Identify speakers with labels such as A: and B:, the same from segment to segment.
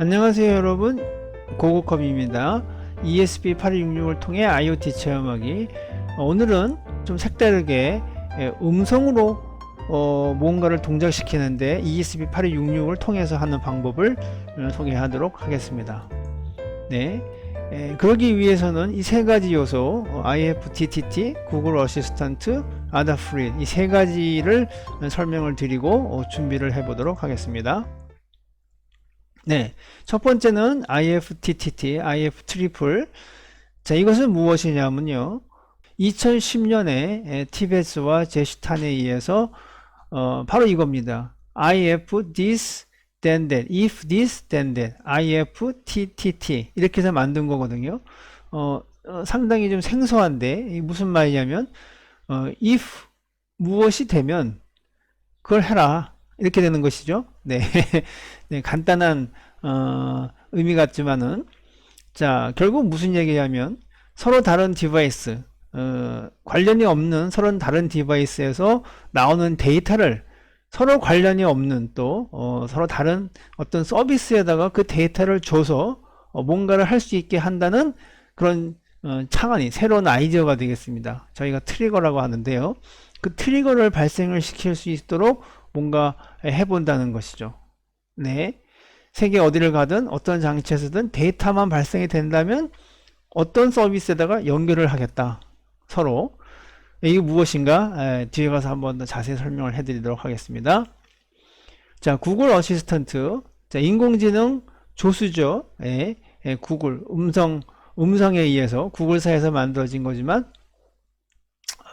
A: 안녕하세요 여러분, 고고컴입니다. ESP8266을 통해 IoT 체험하기. 오늘은 좀 색다르게 음성으로 뭔가를 동작시키는데 ESP8266을 통해서 하는 방법을 소개하도록 하겠습니다. 네, 그러기 위해서는 이 세 가지 요소 IFTTT, 구글 어시스턴트, 아다프리 이 세 가지를 설명을 드리고 준비를 해 보도록 하겠습니다. 네, 첫 번째는 IFTTT, IF 트리플. 자, 이것은 무엇이냐면요. 2010년에 티베스와 제시탄에 의해서 바로 이겁니다. IF this then that, if this then that, IFTTT 이렇게 해서 만든 거거든요. 상당히 좀 생소한데 무슨 말이냐면 if 무엇이 되면 그걸 해라 이렇게 되는 것이죠. 네, 네 간단한 의미 같지만은 자 결국 무슨 얘기냐면 서로 다른 디바이스 관련이 없는 서로 다른 디바이스에서 나오는 데이터를 서로 관련이 없는 또 서로 다른 어떤 서비스에다가 그 데이터를 줘서 뭔가를 할 수 있게 한다는 그런 창안이 새로운 아이디어가 되겠습니다. 저희가 트리거라고 하는데요. 그 트리거를 발생을 시킬 수 있도록 뭔가 해본다는 것이죠. 네. 세계 어디를 가든 어떤 장치에서든 데이터만 발생이 된다면 어떤 서비스에다가 연결을 하겠다. 서로. 이게 무엇인가? 뒤에 가서 한번 더 자세히 설명을 해드리도록 하겠습니다. 자, 구글 어시스턴트. 자, 인공지능 조수죠. 구글 음성에 의해서 구글사에서 만들어진 거지만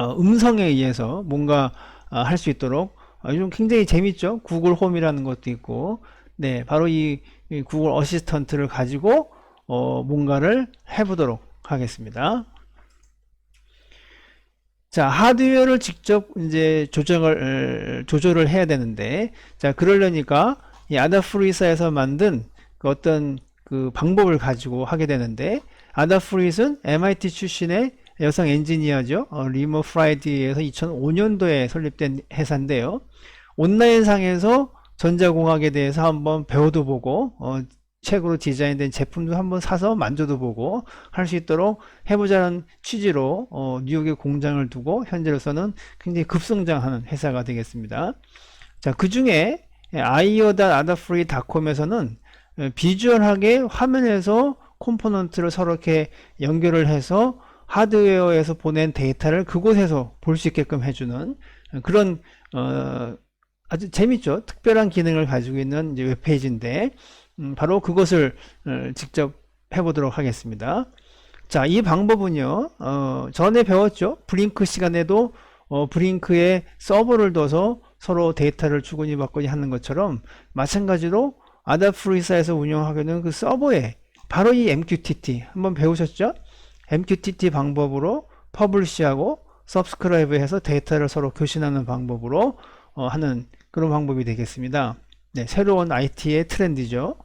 A: 음성에 의해서 뭔가 할 수 있도록 요즘 굉장히 재밌죠. 구글 홈이라는 것도 있고, 네, 바로 이 구글 어시스턴트를 가지고 뭔가를 해보도록 하겠습니다. 자, 하드웨어를 직접 이제 조절을 해야 되는데, 자, 그러려니까 이 아다프리사에서 만든 그 어떤 그 방법을 가지고 하게 되는데, 아다프리스는 MIT 출신의 여성 엔지니어죠. 리머 프라이디에서 2005년도에 설립된 회사인데요. 온라인상에서 전자공학에 대해서 한번 배워도 보고 책으로 디자인된 제품도 한번 사서 만져도 보고 할 수 있도록 해보자는 취지로 뉴욕에 공장을 두고 현재로서는 굉장히 급성장하는 회사가 되겠습니다. 자, 그 중에 iO.adafree.com에서는 비주얼하게 화면에서 컴포넌트를 서로 이렇게 연결을 해서 하드웨어에서 보낸 데이터를 그곳에서 볼 수 있게끔 해주는 그런 아주 재밌죠. 특별한 기능을 가지고 있는 이제 웹페이지인데 바로 그것을 직접 해보도록 하겠습니다. 자, 이 방법은요. 전에 배웠죠. 브링크 시간에도 브링크에 서버를 둬서 서로 데이터를 주고니 받고니 하는 것처럼 마찬가지로 아다프리사에서 운영하고 있는 그 서버에 바로 이 MQTT 한번 배우셨죠? MQTT 방법으로 퍼블리시하고 서브스크라이브 해서 데이터를 서로 교신하는 방법으로 하는 그런 방법이 되겠습니다. 네, 새로운 IT의 트렌드죠.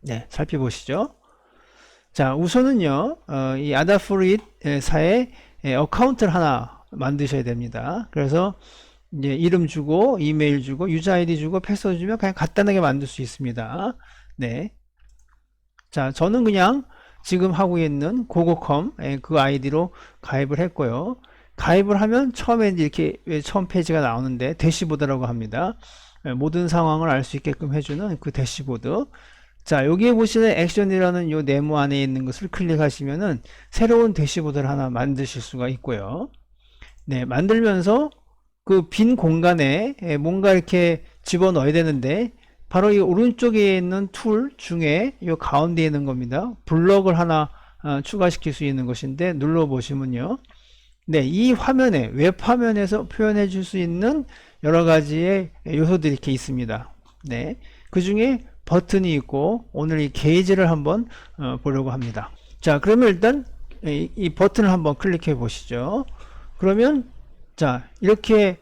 A: 네, 살펴보시죠. 자, 우선은요, 이 아다프리사의 어카운트를 하나 만드셔야 됩니다. 그래서 이제 이름 주고, 이메일 주고, 유저 아이디 주고, 패스워드 주면 그냥 간단하게 만들 수 있습니다. 네. 자, 저는 그냥 지금 하고 있는 고고컴 그 아이디로 가입을 했고요. 가입을 하면 처음에 이렇게 처음 페이지가 나오는데 대시보드라고 합니다. 모든 상황을 알 수 있게끔 해주는 그 대시보드. 자, 여기에 보시는 액션이라는 요 네모 안에 있는 것을 클릭하시면은 새로운 대시보드를 하나 만드실 수가 있고요. 네, 만들면서 그 빈 공간에 뭔가 이렇게 집어 넣어야 되는데 바로 이 오른쪽에 있는 툴 중에 이 가운데 있는 겁니다. 블럭을 하나 추가시킬 수 있는 것인데 눌러 보시면요. 네, 이 화면에 웹 화면에서 표현해 줄 수 있는 여러 가지의 요소들이 이렇게 있습니다. 네, 그 중에 버튼이 있고 오늘 이 게이지를 한번 보려고 합니다. 자, 그러면 일단 이 버튼을 한번 클릭해 보시죠. 그러면 자, 이렇게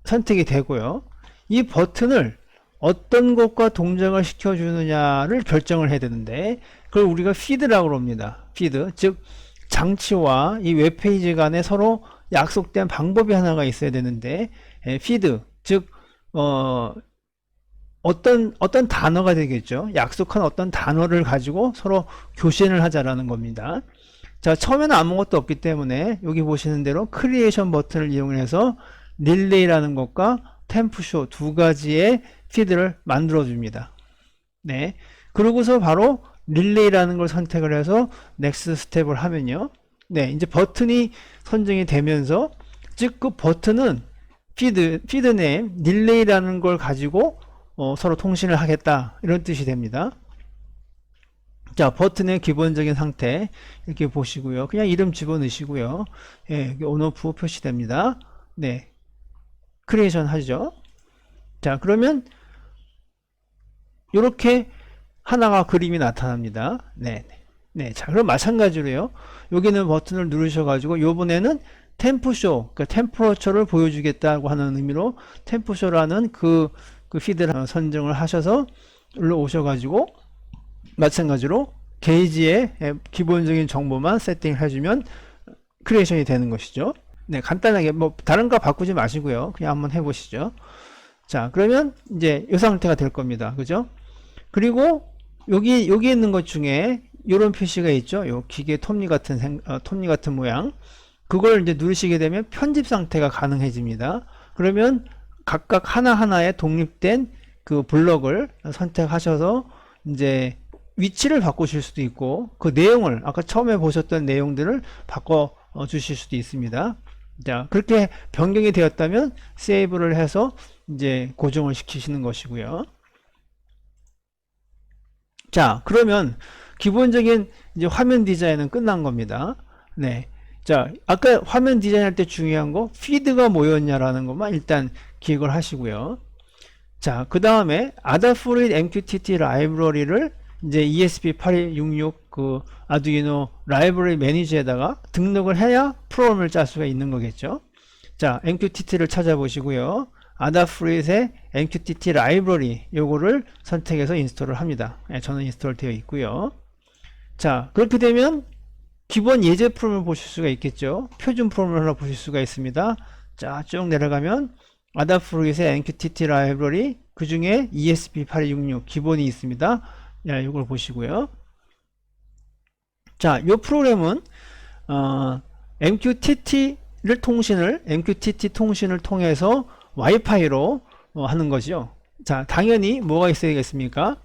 A: 선택이 되고요. 이 버튼을 어떤 것과 동작을 시켜주느냐를 결정을 해야 되는데 그걸 우리가 피드라고 합니다. 피드, 즉 장치와 이 웹페이지 간에 서로 약속된 방법이 하나가 있어야 되는데 피드, 즉 어떤 단어가 되겠죠. 약속한 어떤 단어를 가지고 서로 교신을 하자라는 겁니다. 자, 처음에는 아무것도 없기 때문에 여기 보시는 대로 크리에이션 버튼을 이용해서 릴레이라는 것과 템프쇼 두 가지의 피드를 만들어 줍니다. 네. 그러고서 바로 릴레이라는 걸 선택을 해서 넥스트 스텝을 하면요. 네, 이제 버튼이 선정이 되면서 즉 그 버튼은 피드 네임 릴레이라는 걸 가지고 서로 통신을 하겠다 이런 뜻이 됩니다. 자, 버튼의 기본적인 상태 이렇게 보시고요. 그냥 이름 집어넣으시고요. 예, 여기 온오프 표시됩니다. 네, 크리에이션 하죠. 자, 그러면 이렇게 하나가 그림이 나타납니다. 네, 네. 자, 그럼 마찬가지로요. 여기는 버튼을 누르셔가지고 요번에는 템프쇼, 그러니까 템퍼러처를 보여주겠다고 하는 의미로 템프쇼라는 그 피드를 선정을 하셔서 일로 오셔가지고 마찬가지로 게이지의 기본적인 정보만 세팅을 해주면 크리에이션이 되는 것이죠. 네, 간단하게 뭐 다른 거 바꾸지 마시고요. 그냥 한번 해보시죠. 자, 그러면 이제 이 상태가 될 겁니다. 그죠? 그리고 여기 있는 것 중에 이런 표시가 있죠. 요 기계 톱니 같은 모양. 그걸 이제 누르시게 되면 편집 상태가 가능해집니다. 그러면 각각 하나하나의 독립된 그 블럭을 선택하셔서 이제 위치를 바꾸실 수도 있고 그 내용을 아까 처음에 보셨던 내용들을 바꿔 주실 수도 있습니다. 자, 그렇게 변경이 되었다면 세이브를 해서 이제 고정을 시키시는 것이고요. 자, 그러면 기본적인 이제 화면 디자인은 끝난 겁니다. 네. 자, 아까 화면 디자인할 때 중요한 거 피드가 뭐였냐라는 것만 일단 기억을 하시고요. 자, 그 다음에 Adafruit MQTT 라이브러리를 이제 ESP8266 그 아두이노 라이브러리 매니저에다가 등록을 해야 프로그램을 짤 수가 있는 거겠죠. 자, MQTT를 찾아보시고요. Adafruit의 MQTT 라이브러리 요거를 선택해서 인스톨을 합니다. 네, 저는 인스톨 되어 있고요. 자, 그렇게 되면 기본 예제 프로그램을 보실 수가 있겠죠. 표준 프로그램을 하나 보실 수가 있습니다. 자, 쭉 내려가면 Adafruit의 MQTT 라이브러리 그 중에 ESP8266 기본이 있습니다. 야, 이걸 보시고요. 자, 이 프로그램은 MQTT 통신을 통해서 와이파이로 하는 거죠. 자, 당연히 뭐가 있어야겠습니까?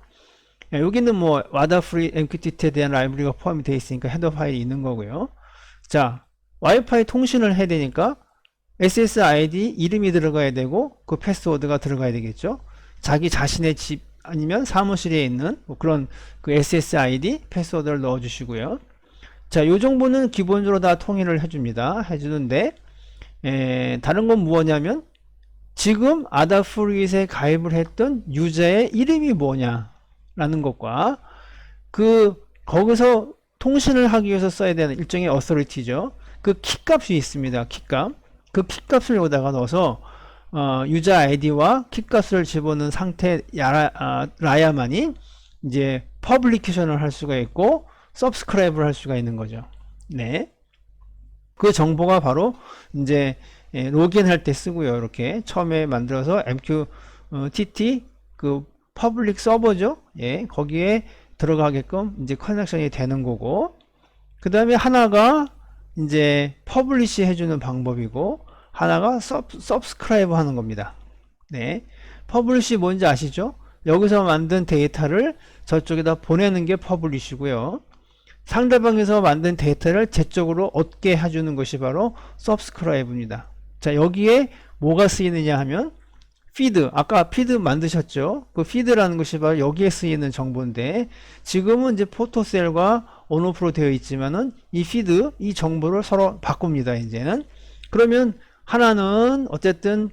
A: 여기는 뭐 Adafruit MQTT에 대한 라이브러리가 포함이 되어 있으니까 헤더 파일이 있는 거고요. 자, 와이파이 통신을 해야 되니까 SSID 이름이 들어가야 되고 그 패스워드가 들어가야 되겠죠. 자기 자신의 집 아니면 사무실에 있는 뭐 그런 그 SSID 패스워드를 넣어 주시고요. 자, 요 정보는 기본적으로 다 통일을 해주는데 다른 건 무엇냐면 지금 Adafruit에 가입을 했던 유저의 이름이 뭐냐라는 것과 거기서 통신을 하기 위해서 써야 되는 일종의 어서리티죠. 그 키값이 있습니다. 키값. 그 키값을 여기다가 넣어서 유저 아이디와 키값을 집어넣은 상태라야만이 이제 퍼블리케이션을 할 수가 있고 서브스크라이브를 할 수가 있는 거죠. 네. 그 정보가 바로 이제 로그인 할 때 쓰고요. 이렇게 처음에 만들어서 MQTT 그 퍼블릭 서버죠. 예, 거기에 들어가게끔 이제 커넥션이 되는 거고, 그 다음에 하나가 이제 퍼블리시 해주는 방법이고, 하나가 서브스크라이브 하는 겁니다. 네, 퍼블리시 뭔지 아시죠? 여기서 만든 데이터를 저쪽에다 보내는 게 퍼블리시고요. 상대방에서 만든 데이터를 제 쪽으로 얻게 해주는 것이 바로 서브스크라이브입니다. 자, 여기에 뭐가 쓰이느냐 하면 피드, 아까 피드 만드셨죠? 그 피드라는 것이 바로 여기에 쓰이는 정보인데 지금은 이제 포토셀과 온오프로 되어 있지만은 이 피드, 이 정보를 서로 바꿉니다. 이제는. 그러면 하나는 어쨌든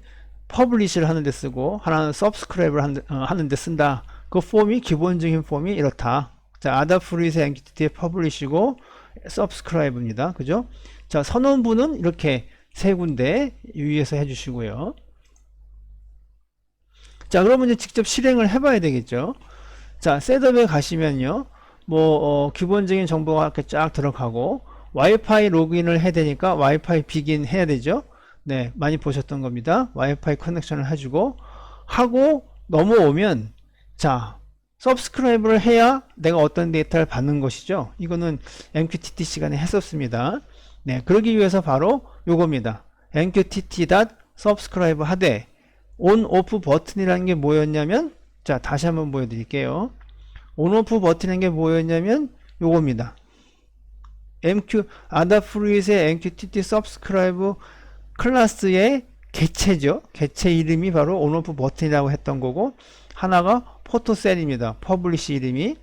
A: 퍼블리시를 하는 데 쓰고 하나는 서브스크라이브를 하는 데 쓴다. 그 폼이 기본적인 폼이 이렇다. 자, Adafruit의 MQTT의 퍼블리시고 서브스크라이브입니다. 그죠? 자, 선언부는 이렇게 세 군데 유의해서 해주시고요. 자, 그러면 이제 직접 실행을 해봐야 되겠죠. 자, 셋업에 가시면요, 기본적인 정보가 이렇게 쫙 들어가고 와이파이 로그인을 해야 되니까 와이파이 비긴 해야 되죠. 네, 많이 보셨던 겁니다. 와이파이 커넥션을 해주고 하고 넘어오면 자, subscribe를 해야 내가 어떤 데이터를 받는 것이죠. 이거는 MQTT 시간에 했었습니다. 네, 그러기 위해서 바로 요겁니다. MQTT.subscribe 하되 on off 버튼이라는 게 뭐였냐면, 자, 다시 한번 보여드릴게요. on off 버튼이라는 게 뭐였냐면 요겁니다. Adafruit의 MQTT subscribe 클래스의 개체죠. 개체 이름이 바로 on off 버튼이라고 했던 거고, 하나가 포토셀입니다. 퍼블리시 이름이.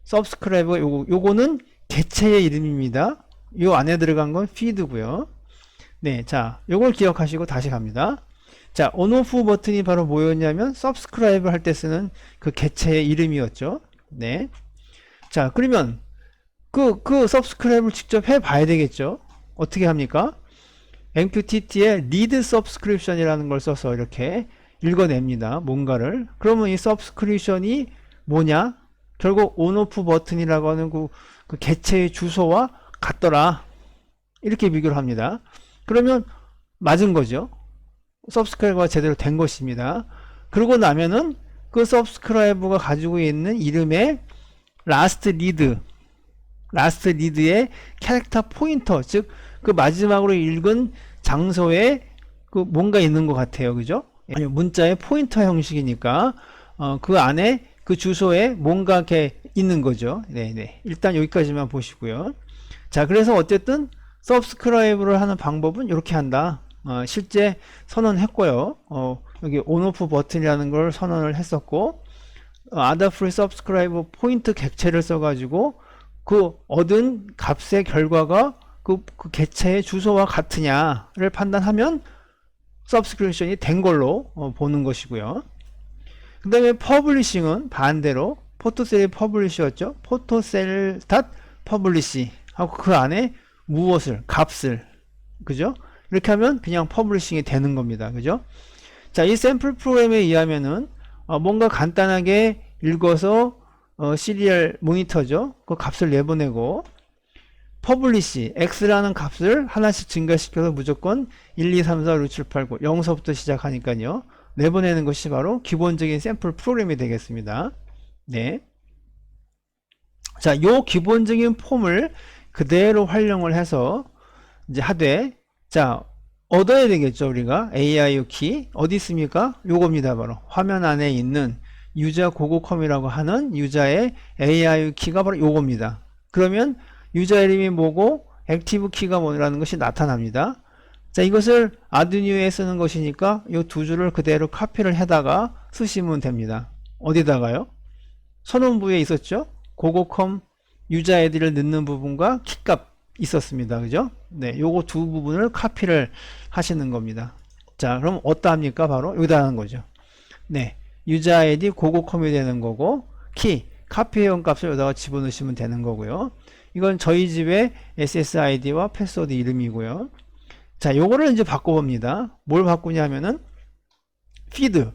A: subscribe 요거는 개체의 이름입니다. 요 안에 들어간 건 feed고요. 네, 자, 요걸 기억하시고 다시 갑니다. 자, on off 버튼이 바로 뭐였냐면 subscribe 할 때 쓰는 그 개체의 이름이었죠. 네. 자, 그러면 그 subscribe를 직접 해 봐야 되겠죠. 어떻게 합니까? MQTT에 read subscription이라는 걸 써서 이렇게 읽어냅니다. 뭔가를. 그러면 이 subscription이 뭐냐? 결국 on-off 버튼이라고 하는 그 개체의 주소와 같더라. 이렇게 비교를 합니다. 그러면 맞은 거죠. subscribe가 제대로 된 것입니다. 그러고 나면은 그 subscribe가 가지고 있는 이름의 last read의 캐릭터 포인터, 즉 그 마지막으로 읽은 장소에 그 뭔가 있는 것 같아요. 그죠? 아니, 문자의 포인터 형식이니까 그 안에 그 주소에 뭔가 이렇게 있는 거죠. 네네. 일단 여기까지만 보시고요. 자, 그래서 어쨌든 subscribe를 하는 방법은 이렇게 한다. 실제 선언했고요. 여기 on-off 버튼이라는 걸 선언을 했었고, Adafruit subscribe 포인트 객체를 써가지고 그 얻은 값의 결과가 그 객체의 주소와 같으냐를 판단하면 subscription이 된 걸로 보는 것이고요. 그 다음에 publishing은 반대로 포토셀이 publish였죠. 포토셀.publish 하고 그 안에 무엇을, 값을, 그죠? 이렇게 하면 그냥 publishing이 되는 겁니다. 그죠? 자, 이 샘플 프로그램에 의하면은 뭔가 간단하게 읽어서 시리얼 모니터죠. 그 값을 내보내고 publish x라는 값을 하나씩 증가시켜서 무조건 1, 2, 3, 4, 5, 6, 7, 8, 9 0서부터 시작하니까요. 내보내는 것이 바로 기본적인 샘플 프로그램이 되겠습니다. 네. 자, 요 기본적인 폼을 그대로 활용을 해서 이제 하되, 자, 얻어야 되겠죠. 우리가 AIO 키 어디 있습니까? 요겁니다. 바로 화면 안에 있는 유저 고고컴이라고 하는 유저의 AIO 키가 바로 요겁니다. 그러면 유저 이름이 뭐고 액티브 키가 뭐라는 것이 나타납니다. 자, 이것을 아두이노에 쓰는 것이니까 이 두 줄을 그대로 카피를 해다가 쓰시면 됩니다. 어디다가요? 선언부에 있었죠? 고고컴 유저 아이디를 넣는 부분과 키값 있었습니다. 그죠? 네, 요거 두 부분을 카피를 하시는 겁니다. 자, 그럼 어디다 합니까? 바로 여기다 하는 거죠. 네, 유저 아이디 고고컴이 되는 거고, 키 카피해온 값을 여기다가 집어넣으시면 되는 거고요. 이건 저희 집의 SSID와 패스워드 이름이고요. 자, 요거를 이제 바꿔봅니다. 뭘 바꾸냐면은 feed.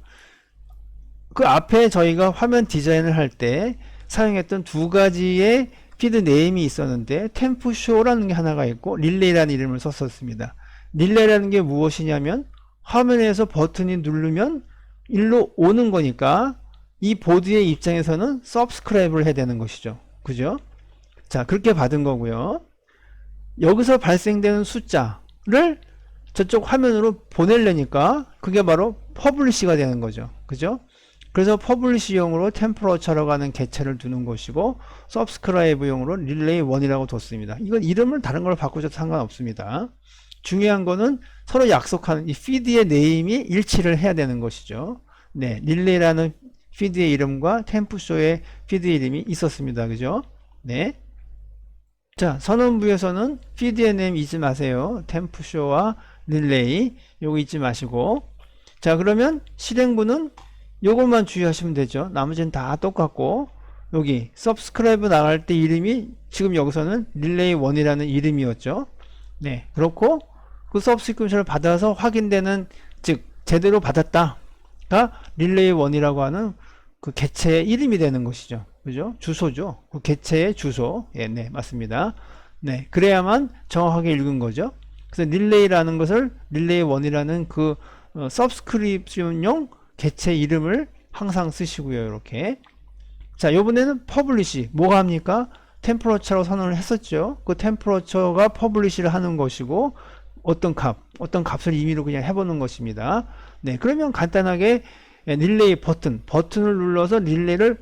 A: 그 앞에 저희가 화면 디자인을 할 때 사용했던 두 가지의 feed 네임이 있었는데 temp show라는 게 하나가 있고 릴레이라는 이름을 썼었습니다. 릴레이라는 게 무엇이냐면 화면에서 버튼이 누르면 일로 오는 거니까 이 보드의 입장에서는 subscribe를 해야 되는 것이죠. 그죠? 자, 그렇게 받은 거고요. 여기서 발생되는 숫자를 저쪽 화면으로 보내려니까 그게 바로 퍼블리시가 되는 거죠. 그죠? 그래서 퍼블리시용으로 템퍼러처라고 하는 개체를 두는 것이고 서브스크라이브용으로 릴레이1이라고 뒀습니다. 이건 이름을 다른 걸 바꾸셔도 상관없습니다. 중요한 거는 서로 약속하는 이 피드의 네임이 일치를 해야 되는 것이죠. 네, 릴레이라는 피드의 이름과 템프쇼의 피드 이름이 있었습니다. 그죠? 네. 자, 선언부에서는 피드의 네임 잊지 마세요. 템프쇼와 릴레이 요거 잊지 마시고, 자, 그러면 실행부는 요것만 주의하시면 되죠. 나머지는 다 똑같고, 여기 subscribe 나갈 때 이름이 지금 여기서는 릴레이1이라는 이름이었죠. 네, 그렇고 그 subscription을 받아서 확인되는, 즉 제대로 받았다가 릴레이1이라고 하는 그 개체의 이름이 되는 것이죠. 그죠? 주소죠. 그 개체의 주소. 예, 네, 맞습니다. 네, 그래야만 정확하게 읽은 거죠. 그래서 릴레이라는 것을 릴레이1이라는 그 서브스크립션용 개체 이름을 항상 쓰시고요. 이렇게. 자, 이번에는 퍼블리시. 뭐가 합니까? 템퍼러처로 선언을 했었죠. 그 템퍼러처가 퍼블리시를 하는 것이고, 어떤 값을 임의로 그냥 해보는 것입니다. 네, 그러면 간단하게 릴레이 버튼을 눌러서 릴레이를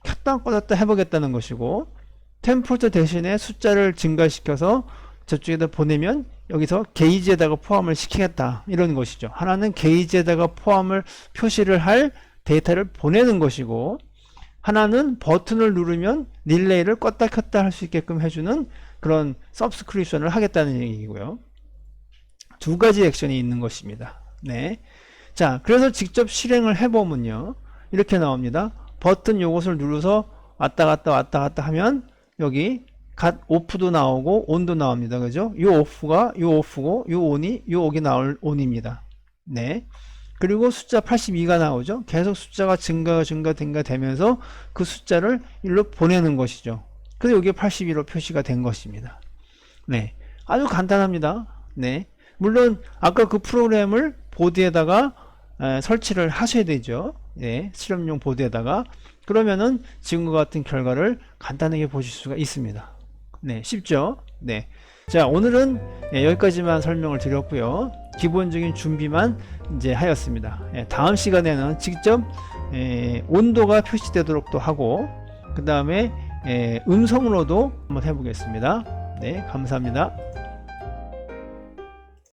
A: 켰다 껐다 해보겠다는 것이고, 템퍼러처 대신에 숫자를 증가시켜서 저쪽에다 보내면 여기서 게이지에다가 포함을 시키겠다 이런 것이죠. 하나는 게이지에다가 포함을 표시를 할 데이터를 보내는 것이고, 하나는 버튼을 누르면 릴레이를 껐다 켰다 할 수 있게끔 해주는 그런 서브스크립션을 하겠다는 얘기고요. 두 가지 액션이 있는 것입니다. 네. 자, 그래서 직접 실행을 해보면요, 이렇게 나옵니다. 버튼 요것을 눌러서 왔다 갔다 하면 여기 갓 오프도 나오고 온도 나옵니다. 그죠? 요 오프가 요 오프고 요 온이 요 옥이 나올 온입니다. 네. 그리고 숫자 82가 나오죠. 계속 숫자가 증가되면서 그 숫자를 일로 보내는 것이죠. 그래서 여기에 82로 표시가 된 것입니다. 네. 아주 간단합니다. 네. 물론 아까 그 프로그램을 보드에다가 설치를 하셔야 되죠. 네. 실험용 보드에다가. 그러면은 지금과 같은 결과를 간단하게 보실 수가 있습니다. 네. 쉽죠? 네. 자, 오늘은 여기까지만 설명을 드렸고요. 기본적인 준비만 이제 하였습니다. 다음 시간에는 직접 온도가 표시되도록 또 하고, 그 다음에 음성으로도 한번 해보겠습니다. 네, 감사합니다.